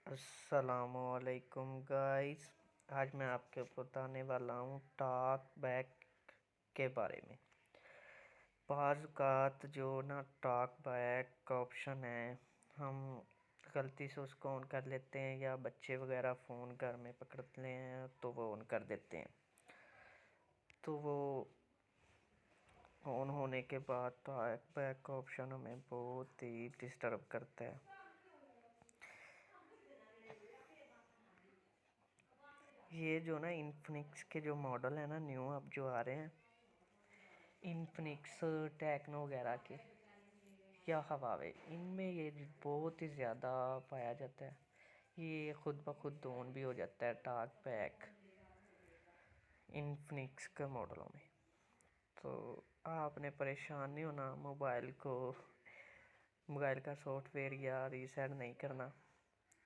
अस्सलामुअलैकुम गाइस। आज मैं आपको बताने वाला हूँ टॉक बैक के बारे में। बाज़ औक़ात जो ना टॉक बैक का ऑप्शन है, हम गलती से उसको ऑन कर लेते हैं या बच्चे वगैरह फ़ोन घर में पकड़ते हैं तो वो ऑन कर देते हैं। तो वो ऑन होने के बाद टॉक बैक का ऑप्शन हमें बहुत ही डिस्टर्ब करता है। ये जो ना इन्फिनिक्स के जो मॉडल है ना न्यू अब जो आ रहे हैं, इन्फिनिक्स टेक्नो वगैरह के या हवावे, इनमें ये बहुत ही ज़्यादा पाया जाता है। ये ख़ुद ब खुद ऑन भी हो जाता है टॉक बैक इन्फिनिक्स के मॉडलों में। तो आपने परेशान नहीं होना, मोबाइल का सॉफ्टवेयर या रीसेट नहीं करना।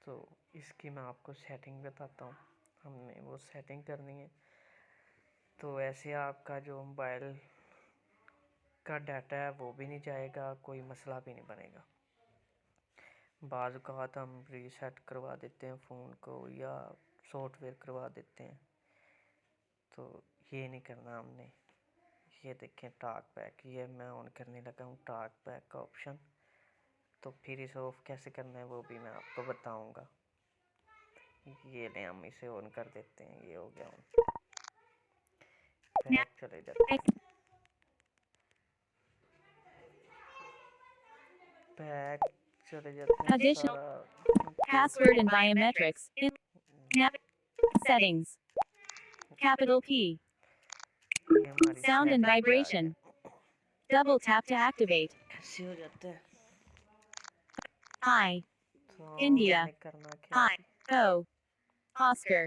तो इसकी मैं आपको सेटिंग बताता हूँ। हमने वो सेटिंग करनी है तो ऐसे आपका जो मोबाइल का डाटा है वो भी नहीं जाएगा, कोई मसला भी नहीं बनेगा। बाज़ औक़ात हम रीसेट करवा देते हैं फ़ोन को या सॉफ्टवेयर करवा देते हैं, तो ये नहीं करना हमने। ये देखें टॉक बैक, ये मैं ऑन करने लगा हूँ टॉक बैक का ऑप्शन। तो फिर इसे ऑफ़ कैसे करना है वो भी मैं आपको बताऊँगा। ये ले हम इसे ऑन कर देते हैं, ये हो गया ऑन। बैक चले जाते हैं, बैक चले जाते हैं। Additional सारा password and biometrics in settings. Capital P. ये हमारी Sound and सेटिंग पे आ vibration. गया। Double tap to activate. ऐसे हो जाता है। I. तो India. हमने करना क्या I. O. Oscar.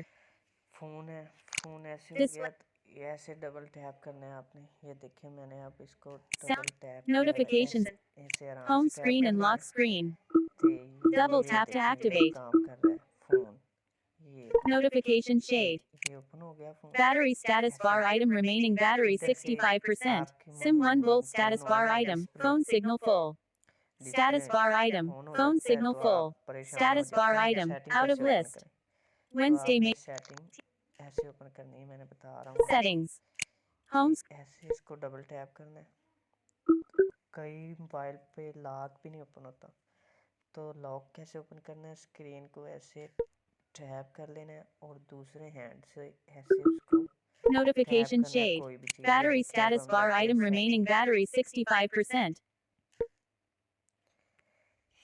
फ़ोन है, फ़ोन ऐसे हो Display. गया तो ये ऐसे डबल टैप करना है आपने। ये देखिए मैंने अब इसको डबल Sound. टैप किया है, Notifications. ऐसे ऐसे आराम Home से टैप screen and करना है। lock screen. तो Double ये tap to देखें ये activate. काम कर रहा है फ़ोन। ये Notification ये shade. ये ओपन हो गया फ़ोन। Battery status bar ऐसे item remaining battery इधर से 65%. आपके SIM 1 volt phone status bar on है, item. Display Phone signal full. Display Status bar item. On हो Phone जाता है signal तो full. आप परेशान हो Status bar जाते हैं item. सेटिंग Out of कैसे ओपन list. करें। तो Wednesday, आपने May. सेटिंग ऐसे ओपन करनी है, मैंने बता रहा हूँ आपको। Settings. Home. ऐसे इसको डबल टैप करना है। कई मोबाइल पे लॉक भी नहीं ओपन होता, तो लॉक कैसे ओपन करना है, स्क्रीन को ऐसे टैप कर लेना है और दूसरे हैंड से ऐसे उसको टैप Notification करना है shade. कोई भी चीज़। ये Battery देखिए अब status हम bar जाते हैं item सेटिंग। remaining battery 65%.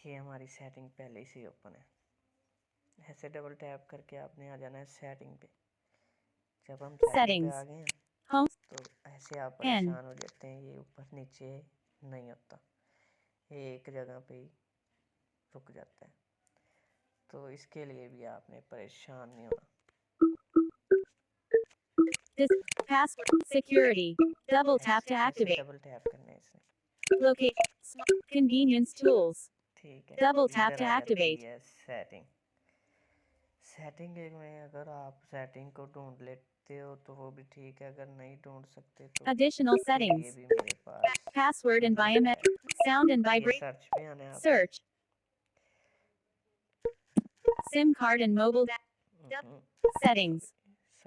ये हमारी सेटिंग पहले से ओपन है। ऐसे डबल टैप करके आपने आ जाना है सेटिंग पे। जब हम सेटिंग पे आ Settings. गए हैं Home. तो ऐसे आप N. परेशान हो जाते हैं, ये ऊपर नीचे नहीं होता, एक जगह पे ही रुक जाता है। तो इसके लिए भी आपने परेशान नहीं होना। This password security. Double tap to ऐसे ऐसे activate. डबल टैप करना है इसमें। Locate. Convenience tools. ठीक है, Double tap इधर to आ जाती activate. है सेटिंग। सेटिंग में अगर आप सेटिंग को ढूंढ लेते हो तो वो भी ठीक है, अगर नहीं ढूंढ सकते तो Additional उसके लिए settings. भी मेरे पास Password and लिंक है। biometric. Sound and ये vibration. सर्च पे आना है आपने। Search. SIM card and mobile. Settings.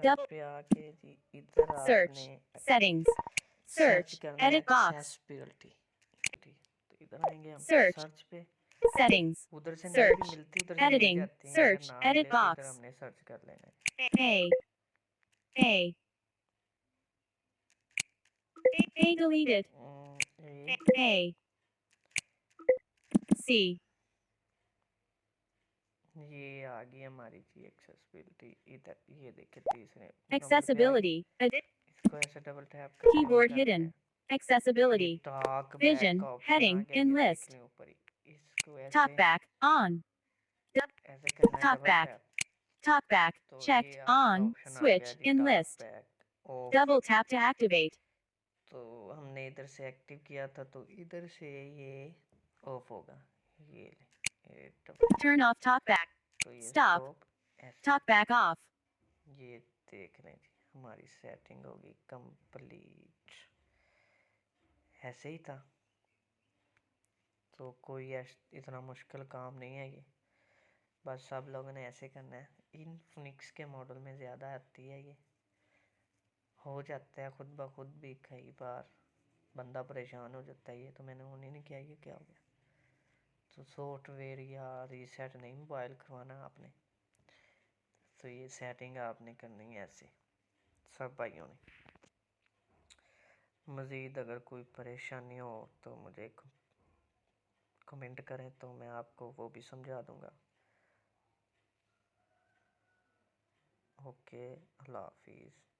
Search Double. पे आके जी इधर आपने Search. Settings. Search Search. करना है Edit box. एक्सेसिबिलिटी। तो इधर आएंगे हम Search. सर्च पे। Settings. उधर से नहीं भी Search. मिलती, उधर से मिल Editing. जाती हैं, अगर Search. ना Edit मिले तो इधर box. हमने सर्च कर लेना A. A. A deleted. है। A. C. ये आ गई हमारी जी एक्सेसिबिलिटी। इधर ये देखिए तीसरे नंबर पे आ गई। Accessibility. इसको ऐसे डबल टैप करके ऑन Keyboard कर लेना hidden. है। ये Accessibility. Talk back Vision. का ऑप्शन आ Heading. गया, In ये देख list. लें ऊपर ही। इसको ऐसे Talkback. On. ऐसे करना है डबल Talkback. टैप। Talkback. तो Checked. ये आपका On. ऑप्शन आ गया Switch. जी In talk list. Back off. Double tap to activate. तो हमने इधर से एक्टिव किया था तो इधर से ये ऑफ होगा। ये ले, ये डबल Turn off talkback. तो ये Stop. स्टॉप ऐसे। Talkback off. ये देख लें जी हमारी सेटिंग होगी कंप्लीट। ऐसे ही था, तो कोई इतना मुश्किल काम नहीं है ये। बस सब लोगों ने ऐसे करना है। इनफिनिक्स के मॉडल में ज़्यादा आती है, ये हो जाता है खुद ब खुद भी, कई बार बंदा परेशान हो जाता है। ये तो मैंने ऑन ही नहीं किया, ये क्या हो गया। तो सॉफ्टवेयर या रीसेट नहीं मोबाइल करवाना आपने, तो ये सेटिंग आपने करनी है ऐसे सब भाइयों ने। मज़ीद अगर कोई परेशानी हो तो मुझे कमेंट करें, तो मैं आपको वो भी समझा दूंगा। ओके, अल्लाह हाफिज़।